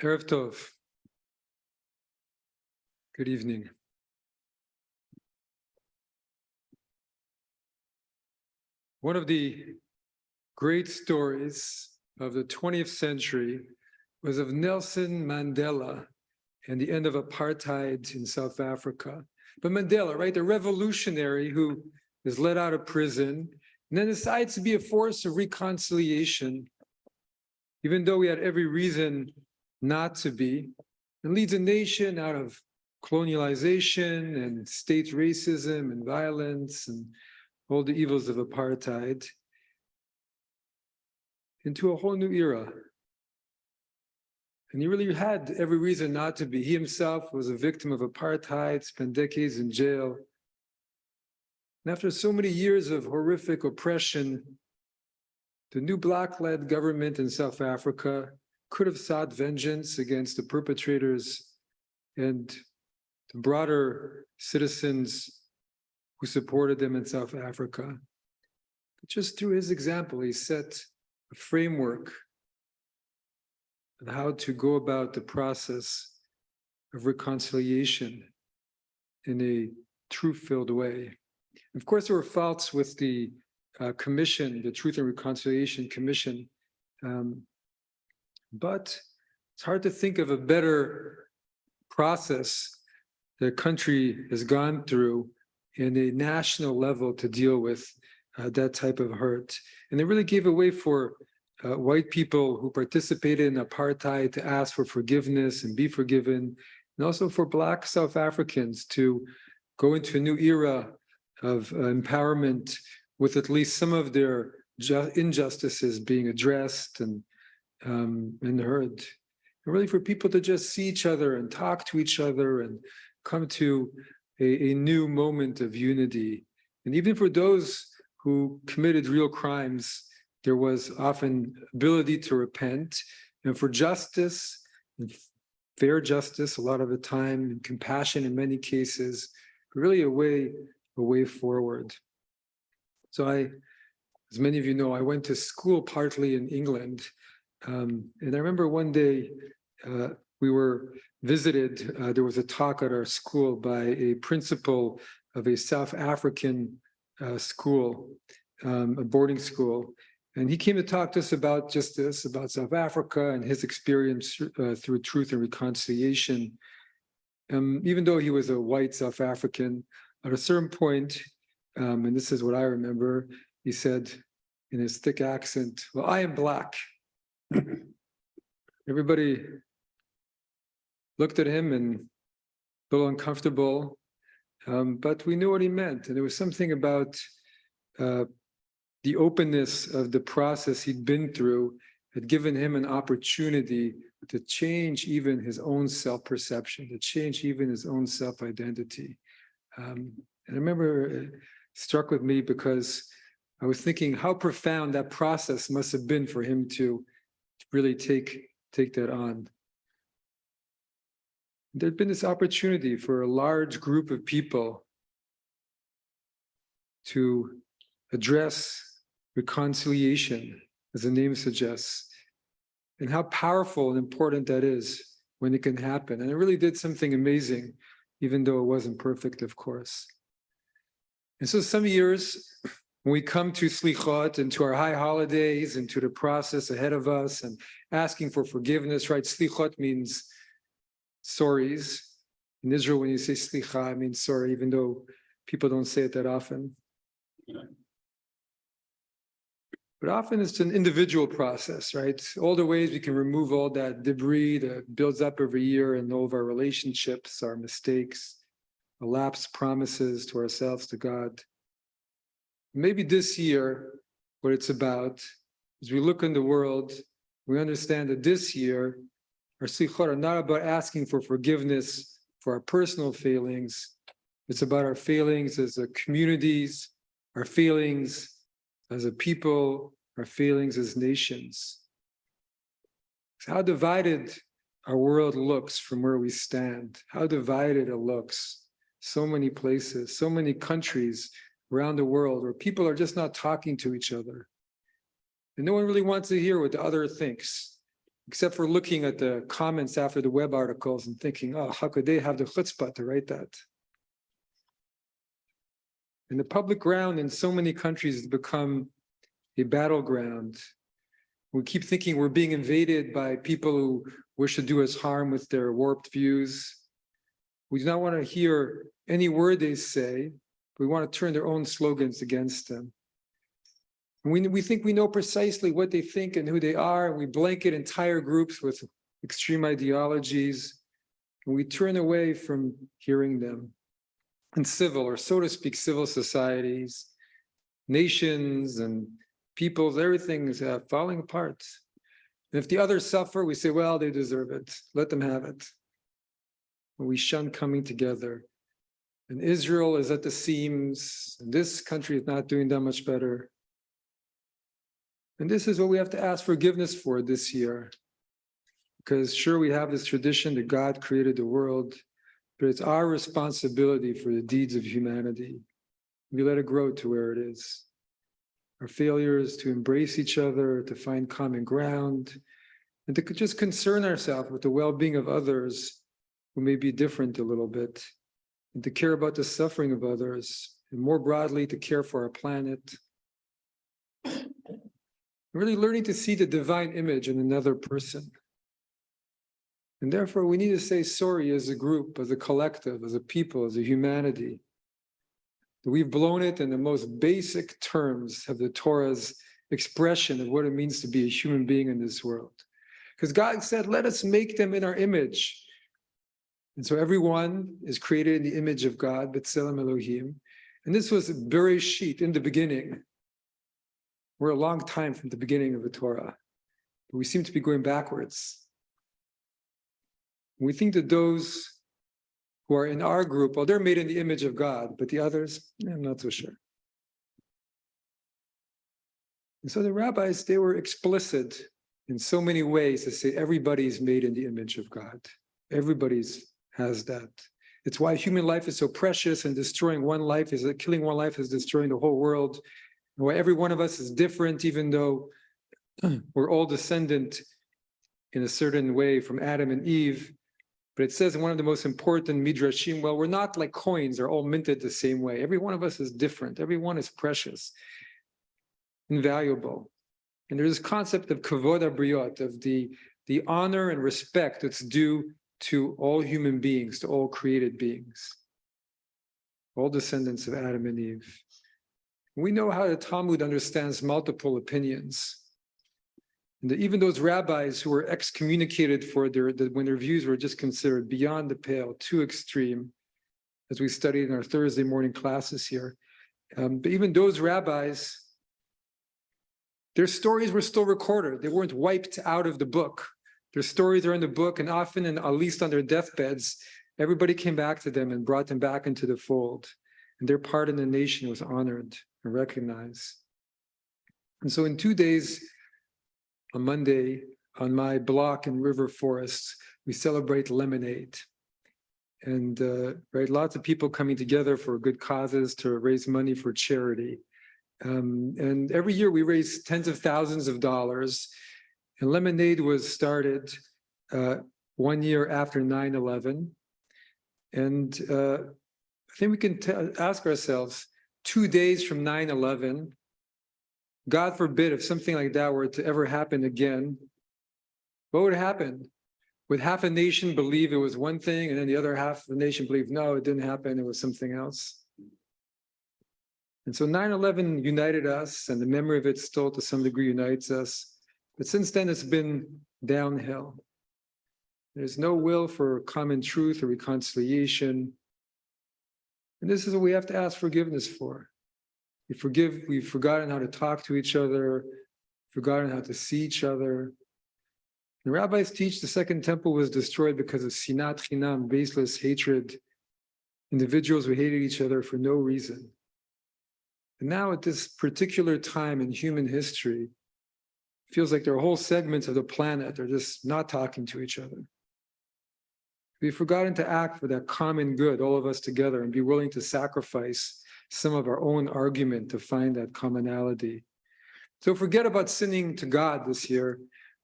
Erev Tov. Good evening. One of the great stories of the 20th century was of Nelson Mandela and the end of apartheid in South Africa. But Mandela, right, the revolutionary who is let out of prison and then decides to be a force of reconciliation, even though he had every reason not to be, and leads a nation out of colonialization and state racism and violence and all the evils of apartheid into a whole new era. And he really had every reason not to be. He himself was a victim of apartheid, spent decades in jail. And after so many years of horrific oppression, the new Black-led government in South Africa could have sought vengeance against the perpetrators and the broader citizens who supported them in South Africa. But just through his example, he set a framework of how to go about the process of reconciliation in a truth-filled way. Of course, there were faults with the commission, the Truth and Reconciliation Commission, but it's hard to think of a better process the country has gone through in a national level to deal with that type of hurt. And they really gave a way for white people who participated in apartheid to ask for forgiveness and be forgiven, and also for Black South Africans to go into a new era of empowerment with at least some of their injustices being addressed and heard. And really for people to just see each other and talk to each other and come to a new moment of unity. And even for those who committed real crimes, there was often ability to repent, and for justice, and fair justice a lot of the time, and compassion in many cases, really a way forward. So as many of you know, I went to school partly in England, and I remember one day we were visited, there was a talk at our school by a principal of a South African school, a boarding school. And he came to talk to us about just this, about South Africa and his experience through Truth and Reconciliation. Even though he was a white South African, at a certain point, and this is what I remember, he said in his thick accent, "Well, I am Black." Everybody looked at him and a little uncomfortable, but we knew what he meant. And there was something about the openness of the process he'd been through had given him an opportunity to change even his own self-perception, to change even his own self-identity. And I remember it struck with me because I was thinking how profound that process must have been for him to really take that on. There'd been this opportunity for a large group of people to address reconciliation, as the name suggests, and how powerful and important that is when it can happen. And it really did something amazing, even though it wasn't perfect, of course. And so some years, when we come to Selichot and to our high holidays and to the process ahead of us and asking for forgiveness, right? Selichot means sorries. In Israel, when you say slicha, it means sorry, even though people don't say it that often. But often it's an individual process, right? All the ways we can remove all that debris that builds up every year in all of our relationships, our mistakes, our lapsed promises to ourselves, to God. Maybe this year, what it's about, as we look in the world, we understand that this year, our selichot are not about asking for forgiveness for our personal failings. It's about our failings as a communities, our failings as a people, our failings as nations. It's how divided our world looks from where we stand, how divided it looks. So many places, so many countries around the world where people are just not talking to each other. And no one really wants to hear what the other thinks. except for looking at the comments after the web articles and thinking, oh, how could they have the chutzpah to write that? And the public ground in so many countries has become a battleground. We keep thinking we're being invaded by people who wish to do us harm with their warped views. We do not want to hear any word they say. We want to turn their own slogans against them. And we think we know precisely what they think and who they are, and we blanket entire groups with extreme ideologies, and we turn away from hearing them. And civil, or so to speak, civil societies, nations and peoples, everything is falling apart. And if the others suffer, we say, well, they deserve it. Let them have it. And we shun coming together. And Israel is at the seams, and this country is not doing that much better. And this is what we have to ask forgiveness for this year. Because sure, we have this tradition that God created the world, but it's our responsibility for the deeds of humanity. We let it grow to where it is. Our failures to embrace each other, to find common ground, and to just concern ourselves with the well-being of others who may be different a little bit, and to care about the suffering of others, and more broadly, to care for our planet. Really learning to see the divine image in another person. And therefore, we need to say sorry as a group, as a collective, as a people, as a humanity. We've blown it in the most basic terms of the Torah's expression of what it means to be a human being in this world. Because God said, let us make them in our image. And so everyone is created in the image of God, B'Tselem Elohim. And this was Bereshit, in the beginning. We're a long time from the beginning of the Torah, but we seem to be going backwards. We think that those who are in our group, well, they're made in the image of God, but the others, I'm not so sure. And so the rabbis, they were explicit in so many ways to say everybody's made in the image of God. Everybody's has that. It's why human life is so precious, and destroying one life is killing one life is destroying the whole world. And why every one of us is different, even though we're all descendant in a certain way from Adam and Eve. But it says in one of the most important midrashim, well, we're not like coins, they're all minted the same way. Every one of us is different. Every one is precious, invaluable. And there's this concept of kavod habriot, of the honor and respect that's due to all human beings, to all created beings, all descendants of Adam and Eve. We know how the Talmud understands multiple opinions. And that even those rabbis who were excommunicated for when their views were just considered beyond the pale, too extreme, as we studied in our Thursday morning classes here. But even those rabbis, their stories were still recorded. They weren't wiped out of the book. Their stories are in the book, and often, and at least on their deathbeds, everybody came back to them and brought them back into the fold. And their part in the nation was honored and recognized. And so in 2 days, on Monday, on my block in River Forest, we celebrate Lemonade. And lots of people coming together for good causes to raise money for charity. And every year we raise tens of thousands of dollars. And Lemonade was started 1 year after 9/11. And I think we can ask ourselves, 2 days from 9/11, God forbid if something like that were to ever happen again, what would happen? Would half a nation believe it was one thing, and then the other half of the nation believe, no, it didn't happen, it was something else? And so 9/11 united us, and the memory of it still to some degree unites us. But since then, it's been downhill. There's no will for common truth or reconciliation. And this is what we have to ask forgiveness for. We've forgotten how to talk to each other, forgotten how to see each other. The rabbis teach the Second Temple was destroyed because of sinat chinam, baseless hatred, individuals who hated each other for no reason. And now at this particular time in human history, it feels like there are whole segments of the planet that are just not talking to each other. We've forgotten to act for that common good, all of us together, and be willing to sacrifice some of our own argument to find that commonality. So forget about sinning to God this year.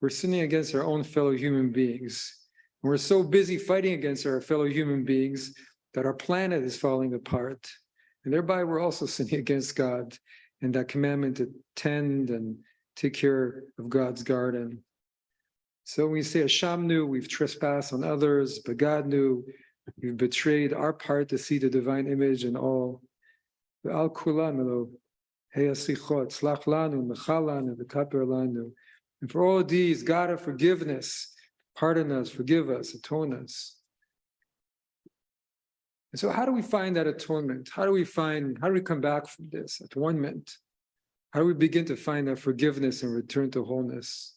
we're sinning against our own fellow human beings. And we're so busy fighting against our fellow human beings that our planet is falling apart. And thereby we're also sinning against God and that commandment to tend and take care of God's garden. So when we say Ashamnu, we've trespassed on others, Bagadnu, we've betrayed our part to see the divine image in all. Ve'al kulanu, hey Selichot, slach lanu, mechalanu, v'kaper lanu. And for all of these, God of forgiveness, pardon us, forgive us, atone us. And so how do we find that atonement? How do we come back from this atonement? How do we begin to find that forgiveness and return to wholeness?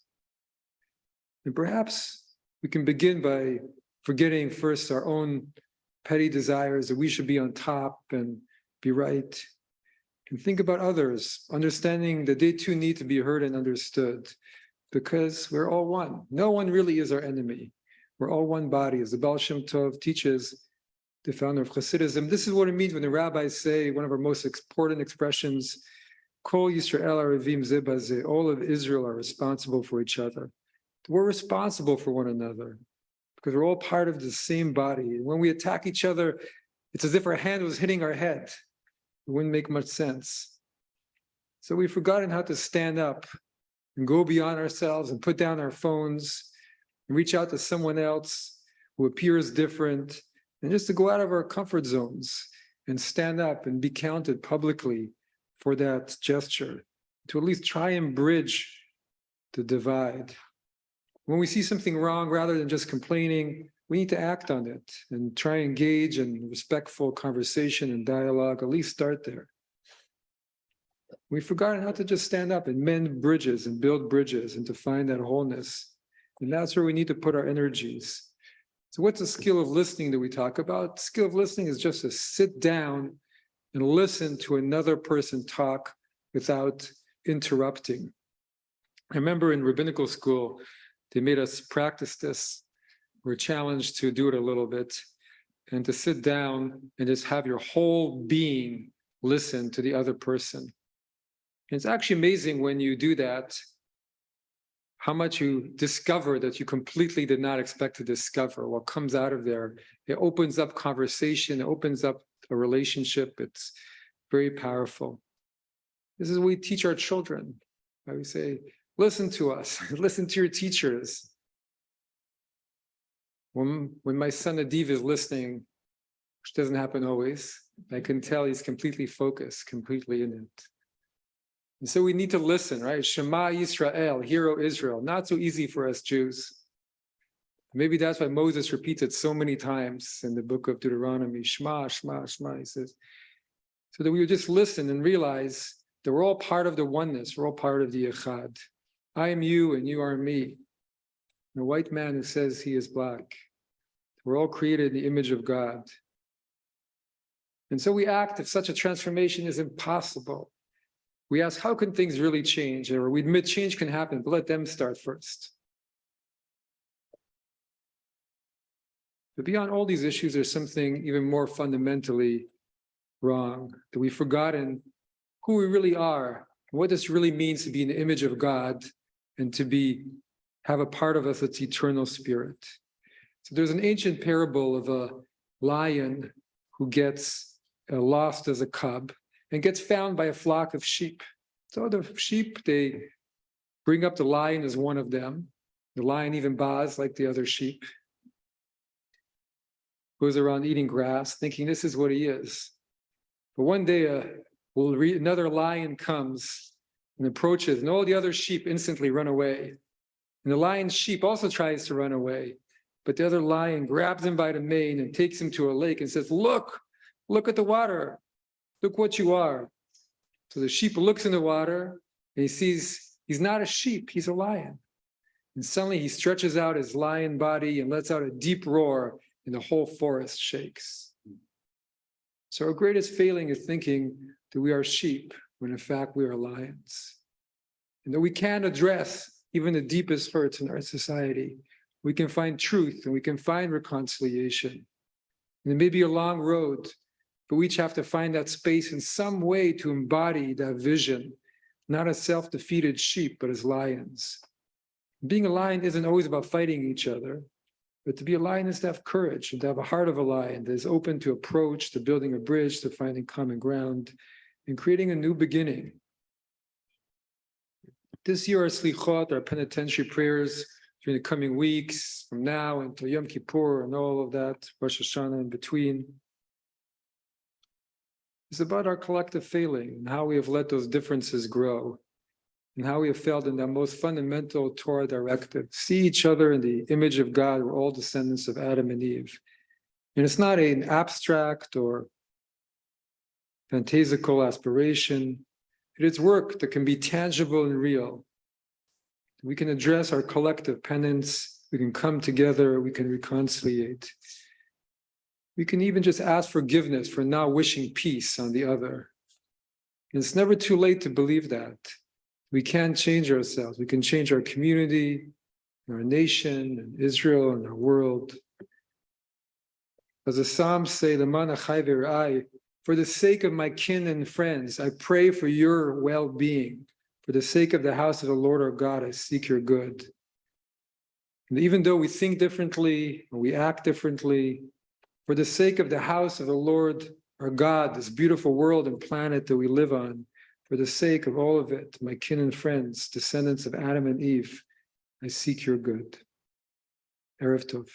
And perhaps we can begin by forgetting first our own petty desires that we should be on top and be right. And think about others, understanding that they too need to be heard and understood, because we're all one. No one really is our enemy. We're all one body. As the Baal Shem Tov teaches, the founder of Hasidism, this is what it means when the rabbis say, one of our most important expressions, Kol Yisrael Arevim Ze Bazeh, all of Israel are responsible for each other. We're responsible for one another because we're all part of the same body. And when we attack each other, it's as if our hand was hitting our head. It wouldn't make much sense. So we've forgotten how to stand up and go beyond ourselves and put down our phones and reach out to someone else who appears different, and just to go out of our comfort zones and stand up and be counted publicly for that gesture, to at least try and bridge the divide. When we see something wrong, rather than just complaining, we need to act on it and try and engage in respectful conversation and dialogue, at least start there. We've forgotten how to just stand up and mend bridges and build bridges and to find that wholeness. And that's where we need to put our energies. So what's the skill of listening that we talk about? The skill of listening is just to sit down and listen to another person talk without interrupting. I remember in rabbinical school, they made us practice this. We're challenged to do it a little bit and to sit down and just have your whole being listen to the other person. And it's actually amazing when you do that, how much you discover that you completely did not expect to discover. What comes out of there, it opens up conversation, it opens up a relationship. It's very powerful. This is what we teach our children. We say, listen to us, listen to your teachers. When my son Adir is listening, which doesn't happen always, I can tell he's completely focused, completely in it. And so we need to listen, right? Shema Yisrael, hear O Israel. Not so easy for us Jews. Maybe that's why Moses repeats it so many times in the book of Deuteronomy. Shema, Shema, Shema, he says. So that we would just listen and realize that we're all part of the oneness. We're all part of the Echad. I am you and you are me. The white man who says he is black. We're all created in the image of God. And so we act if such a transformation is impossible. We ask, how can things really change? Or we admit change can happen, but let them start first. But beyond all these issues, there's something even more fundamentally wrong, that we've forgotten who we really are, what this really means to be in the image of God and to have a part of us that's eternal spirit. So there's an ancient parable of a lion who gets lost as a cub and gets found by a flock of sheep. So the sheep, they bring up the lion as one of them. The lion even baas like the other sheep. Goes around eating grass, thinking this is what he is. But one day, another lion comes and approaches, and all the other sheep instantly run away. And the lion's sheep also tries to run away. But the other lion grabs him by the mane and takes him to a lake and says, look at the water. Look what you are. So the sheep looks in the water and he sees he's not a sheep, he's a lion. And suddenly he stretches out his lion body and lets out a deep roar and the whole forest shakes. So our greatest failing is thinking that we are sheep when in fact we are lions. And that we can address even the deepest hurts in our society. We can find truth and we can find reconciliation. And it may be a long road, but we each have to find that space in some way to embody that vision, not as self-defeated sheep, but as lions. Being a lion isn't always about fighting each other, but to be a lion is to have courage and to have a heart of a lion that is open to approach, to building a bridge, to finding common ground, and creating a new beginning. This year, our Selichot, our penitentiary prayers during the coming weeks, from now until Yom Kippur and all of that, Rosh Hashanah in between, is about our collective failing and how we have let those differences grow and how we have failed in that most fundamental Torah directive. See each other in the image of God. We're all descendants of Adam and Eve. And it's not an abstract or fantastical aspiration. It is work that can be tangible and real. We can address our collective penance. We can come together. We can reconciliate. We can even just ask forgiveness for not wishing peace on the other. And it's never too late to believe that. We can change ourselves. We can change our community, our nation, and Israel, and our world. As the Psalms say, for the sake of my kin and friends, I pray for your well-being. For the sake of the house of the Lord our God, I seek your good. And even though we think differently, or we act differently, for the sake of the house of the Lord our God, this beautiful world and planet that we live on, for the sake of all of it, my kin and friends, descendants of Adam and Eve, I seek your good. Erev Tov.